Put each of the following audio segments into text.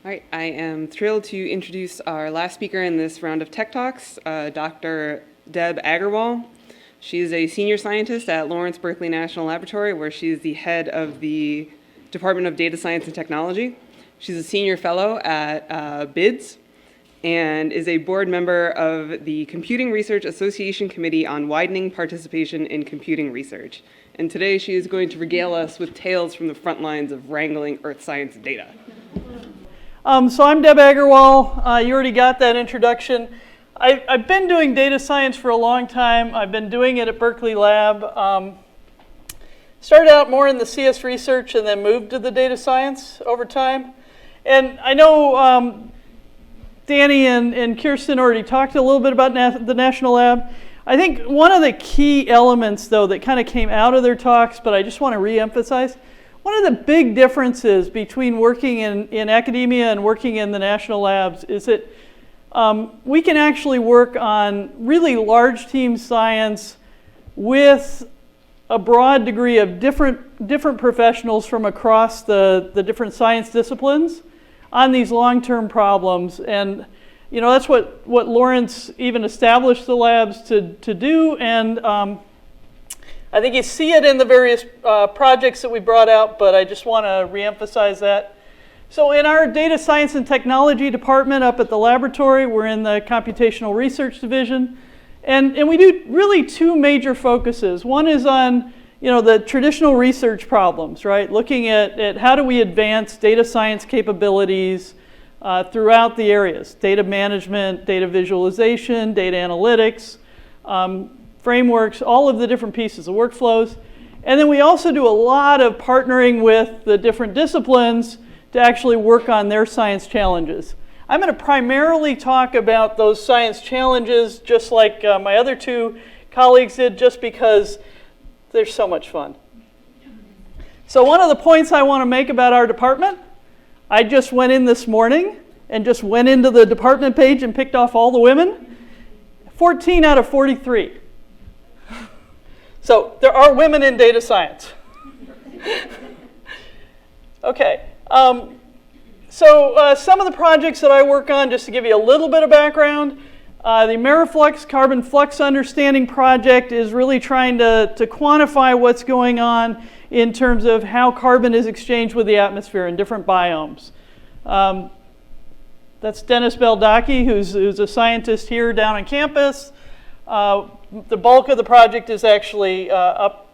All right, I am thrilled to introduce our last speaker in this round of Tech Talks, Dr. Deb Agarwal. She is a senior scientist at Lawrence Berkeley National Laboratory, where she is the head of the Department of Data Science and Technology. She's a senior fellow at WiDS and is a board member of the Computing Research Association Committee on Widening Participation in Computing Research. And today she is going to regale us with tales from the front lines of wrangling earth science data. So I'm Deb Agarwal. You already got that introduction. I've been doing data science for a long time. I've been doing it at Berkeley Lab. Started out more in the CS research and then moved to the data science over time. And I know Danny and Kirsten already talked a little bit about the National Lab. I think one of the key elements, though, that kind of came out of their talks, but I just want to re-emphasize, one of the big differences between working in academia and working in the national labs is that we can actually work on really large team science with a broad degree of different professionals from across the different science disciplines on these long-term problems. And you know, that's what Lawrence even established the labs to do. And I think you see it in the various projects that we brought out, but I just want to reemphasize that. So in our data science and technology department up at the laboratory, we're in the computational research division. And we do really two major focuses. One is on, you know, the traditional research problems, right? Looking at how do we advance data science capabilities throughout the areas. Data management, data visualization, data analytics, frameworks, all of the different pieces of workflows. And then we also do a lot of partnering with the different disciplines to actually work on their science challenges. I'm going to primarily talk about those science challenges just like my other two colleagues did, just because they're so much fun. So one of the points I want to make about our department, I just went in this morning and just went into the department page and picked off all the women. 14 out of 43. So there are women in data science. Okay. So some of the projects that I work on, just to give you a little bit of background, the Ameriflux Carbon Flux Understanding Project is really trying to quantify what's going on in terms of how carbon is exchanged with the atmosphere in different biomes. That's Dennis Baldacchi, who's a scientist here down on campus. The bulk of the project is actually up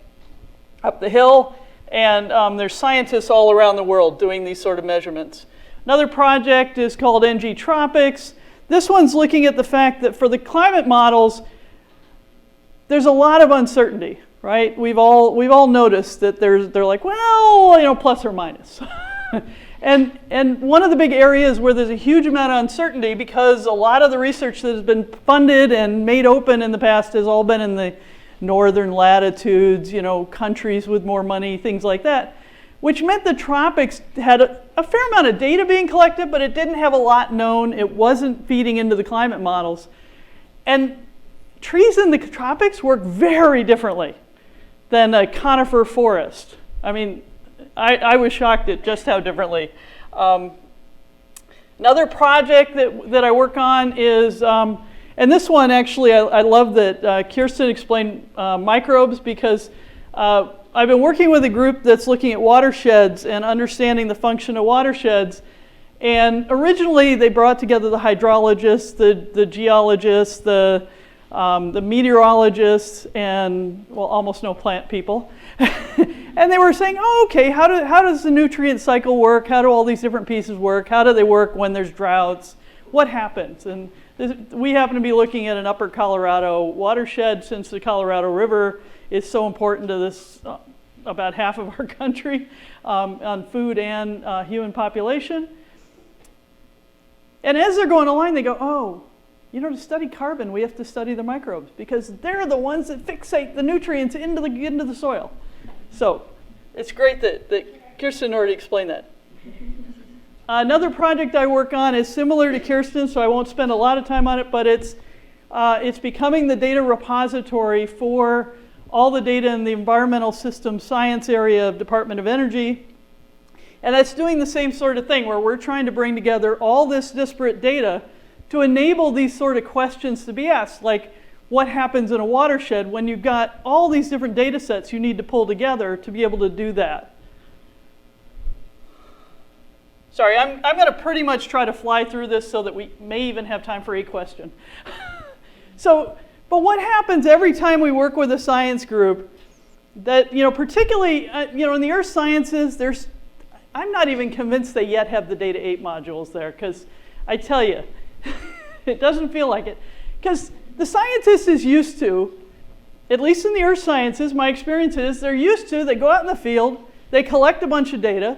the hill, and there's scientists all around the world doing these sort of measurements. Another project is called NG Tropics. This one's looking at the fact that for the climate models, there's a lot of uncertainty, right? We've all noticed that they're like, well, you know, plus or minus. And one of the big areas where there's a huge amount of uncertainty, because a lot of the research that has been funded and made open in the past has all been in the northern latitudes, you know, countries with more money, things like that, which meant the tropics had a fair amount of data being collected, but it didn't have a lot known. It wasn't feeding into the climate models. And trees in the tropics work very differently than a conifer forest. I mean, I was shocked at just how differently. Another project that I work on is, and this one actually, I love that Kirsten explained microbes, because I've been working with a group that's looking at watersheds and understanding the function of watersheds. And originally they brought together the hydrologists, the geologists, the meteorologists, and, well, almost no plant people. And they were saying, oh, okay, how does the nutrient cycle work? How do all these different pieces work? How do they work when there's droughts? What happens? And we happen to be looking at an upper Colorado watershed, since the Colorado River is so important to this, about half of our country, on food and human population. And as they're going along, they go, oh, you know, to study carbon, we have to study the microbes, because they're the ones that fixate the nutrients into the soil. So it's great that Kirsten already explained that. Another project I work on is similar to Kirsten, so I won't spend a lot of time on it, but it's becoming the data repository for all the data in the environmental systems science area of Department of Energy. And that's doing the same sort of thing where we're trying to bring together all this disparate data to enable these sort of questions to be asked, like what happens in a watershed when you've got all these different data sets you need to pull together to be able to do that. Sorry, I'm going to pretty much try to fly through this so that we may even have time for a question. But what happens every time we work with a science group that, particularly, in the earth sciences, I'm not even convinced they yet have the data 8 modules there, because I tell you, it doesn't feel like it. Because the scientist is used to, at least in the earth sciences, my experience is, they go out in the field, they collect a bunch of data,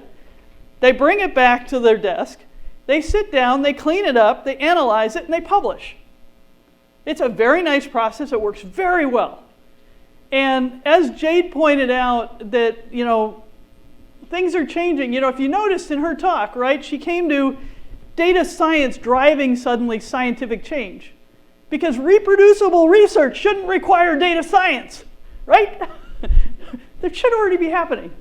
they bring it back to their desk, they sit down, they clean it up, they analyze it, and they publish. It's a very nice process. It works very well. And as Jade pointed out, that, things are changing. If you noticed in her talk, right, she came to data science driving suddenly scientific change. Because reproducible research shouldn't require data science, right? That should already be happening.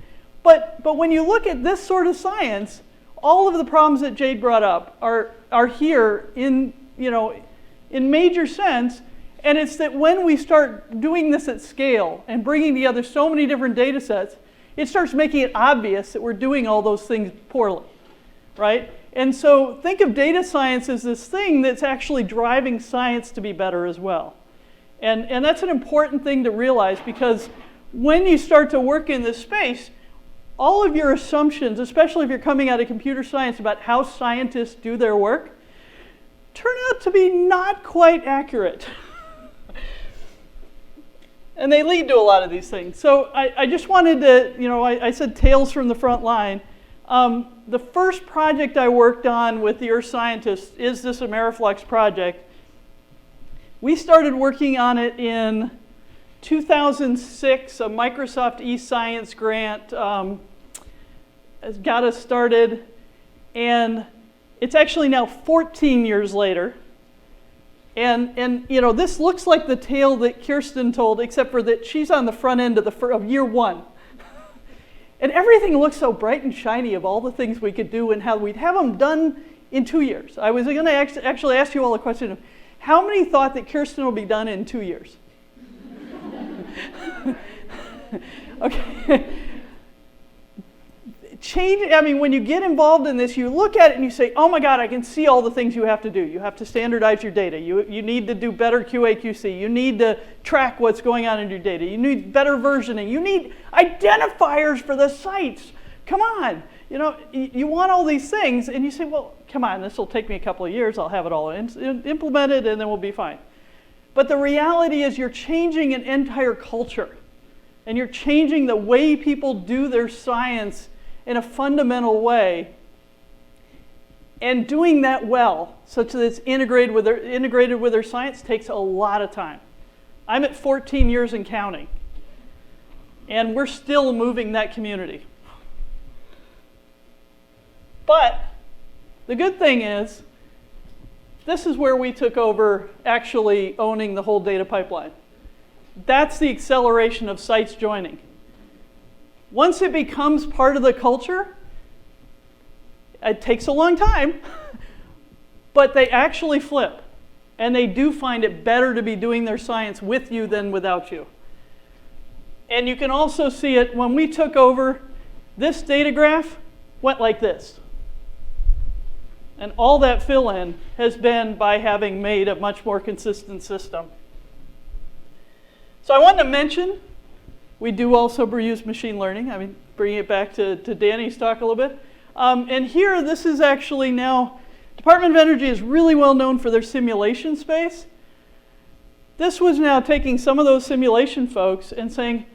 But when you look at this sort of science, all of the problems that Jade brought up are here in major sense. And it's that when we start doing this at scale and bringing together so many different data sets, it starts making it obvious that we're doing all those things poorly, right? And so think of data science as this thing that's actually driving science to be better as well. And that's an important thing to realize, because when you start to work in this space, all of your assumptions, especially if you're coming out of computer science about how scientists do their work, turn out to be not quite accurate. And they lead to a lot of these things. So I just wanted to, I said tales from the front line. The first project I worked on with the earth scientists is this Ameriflux project. We started working on it in 2006. A Microsoft eScience grant has got us started. And it's actually now 14 years later. And this looks like the tale that Kirsten told, except for that she's on the front end of year 1. And everything looks so bright and shiny of all the things we could do and how we'd have them done in 2 years. I was going to actually ask you all a question of how many thought that Kirsten will be done in 2 years? Okay. When you get involved in this, you look at it and you say, oh my God, I can see all the things you have to do. You have to standardize your data. You need to do better QAQC. You need to track what's going on in your data. You need better versioning. You need identifiers for the sites. Come on. You want all these things, and you say, well, come on, this will take me a couple of years. I'll have it all implemented, and then we'll be fine. But the reality is you're changing an entire culture, and you're changing the way people do their science in a fundamental way, and doing that well, such that it's integrated with their science, takes a lot of time. I'm at 14 years and counting, and we're still moving that community. But the good thing is, this is where we took over actually owning the whole data pipeline. That's the acceleration of sites joining. Once it becomes part of the culture, it takes a long time, but they actually flip. And they do find it better to be doing their science with you than without you. And you can also see it when we took over, this data graph went like this. And all that fill-in has been by having made a much more consistent system. So I wanted to mention, we do also use machine learning. Bringing it back to Danny's talk a little bit. And here, this is actually now, Department of Energy is really well known for their simulation space. This was now taking some of those simulation folks and saying,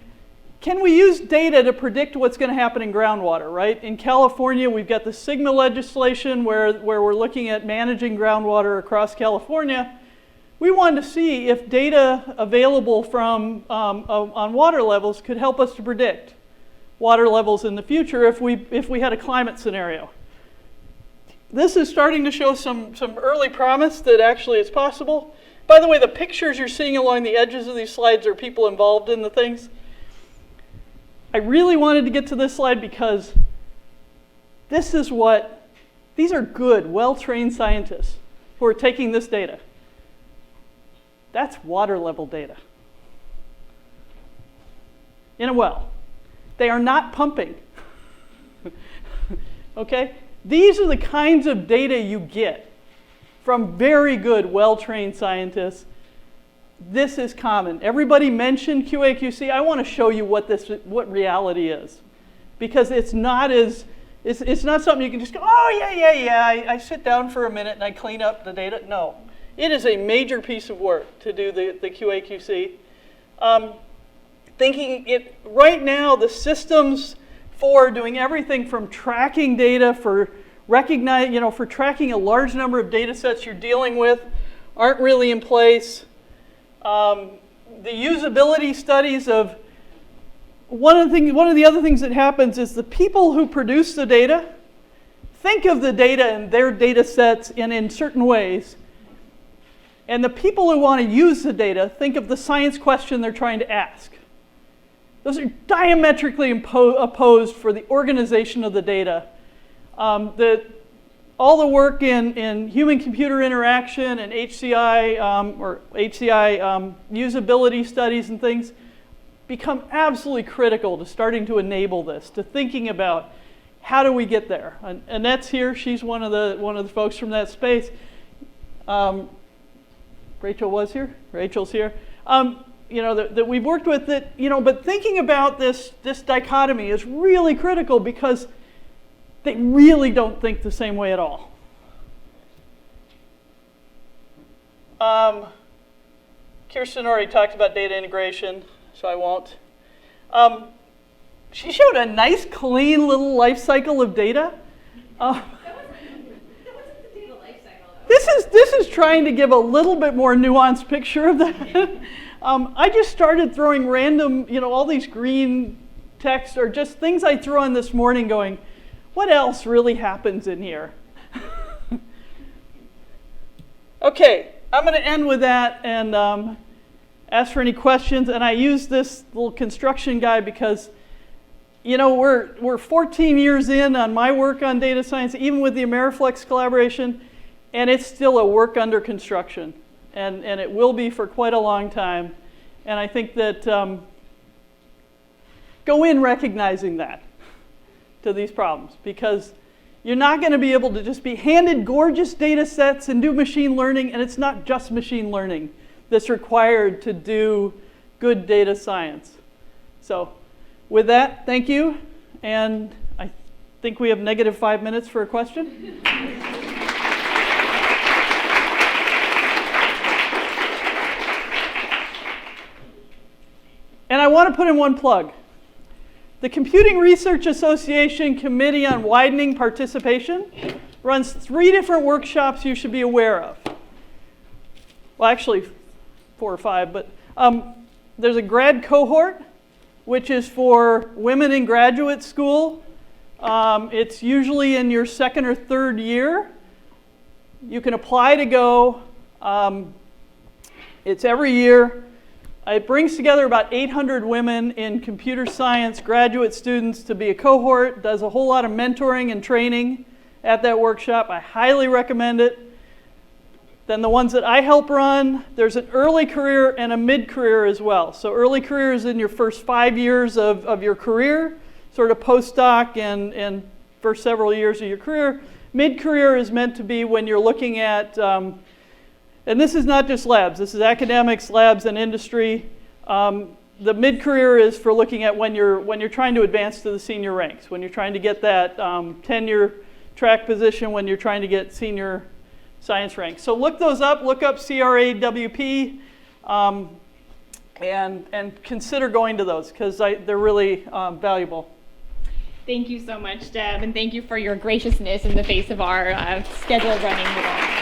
can we use data to predict what's going to happen in groundwater, right? In California, we've got the SGMA legislation where we're looking at managing groundwater across California. We wanted to see if data available from on water levels could help us to predict water levels in the future if we had a climate scenario. This is starting to show some early promise that actually it's possible. By the way, the pictures you're seeing along the edges of these slides are people involved in the things. I really wanted to get to this slide because these are good, well-trained scientists who are taking this data. That's water level data in a well. They are not pumping. Okay? These are the kinds of data you get from very good, well-trained scientists. This is common. Everybody mentioned QAQC. I want to show you what reality is, because it's not something you can just go, oh yeah. I sit down for a minute and I clean up the data. No, it is a major piece of work to do the QAQC. Right now, the systems for doing everything from tracking data, for tracking a large number of data sets you're dealing with, aren't really in place. The usability studies of one of the other things that happens is the people who produce the data think of the data and their data sets in certain ways. And the people who want to use the data think of the science question they're trying to ask. Those are diametrically opposed for the organization of the data. All the work in human-computer interaction and HCI usability studies and things become absolutely critical to starting to enable this, to thinking about how do we get there. Annette's here; she's one of the folks from that space. Rachel was here. Rachel's here. That we've worked with that. But thinking about this dichotomy is really critical because they really don't think the same way at all. Kirsten already talked about data integration, so I won't. She showed a nice, clean little life cycle of data. That wasn't the data life cycle, though. This is trying to give a little bit more nuanced picture of that. I just started throwing random, all these green text or just things I threw on this morning going, what else really happens in here? Okay, I'm going to end with that and ask for any questions. And I use this little construction guide because, we're 14 years in on my work on data science, even with the Ameriflex collaboration, and it's still a work under construction. And it will be for quite a long time. And I think that go in recognizing that to these problems, because you're not going to be able to just be handed gorgeous data sets and do machine learning, and it's not just machine learning that's required to do good data science. So with that, thank you. And I think we have -5 minutes for a question. And I want to put in one plug. The Computing Research Association Committee on Widening Participation runs 3 different workshops you should be aware of. Well, actually 4 or 5, but there's a grad cohort, which is for women in graduate school. It's usually in your 2nd or 3rd year. You can apply to go. It's every year. It brings together about 800 women in computer science graduate students to be a cohort, does a whole lot of mentoring and training at that workshop. I highly recommend it. Then the ones that I help run, there's an early career and a mid-career as well. So early career is in your first 5 years of your career, sort of postdoc and first several years of your career. Mid-career is meant to be when you're looking at and this is not just labs, this is academics, labs, and industry. The mid-career is for looking at when you're trying to advance to the senior ranks, when you're trying to get that tenure track position, when you're trying to get senior science ranks. So look those up, look up CRAWP, and consider going to those, because they're really valuable. Thank you so much, Deb, and thank you for your graciousness in the face of our schedule running long.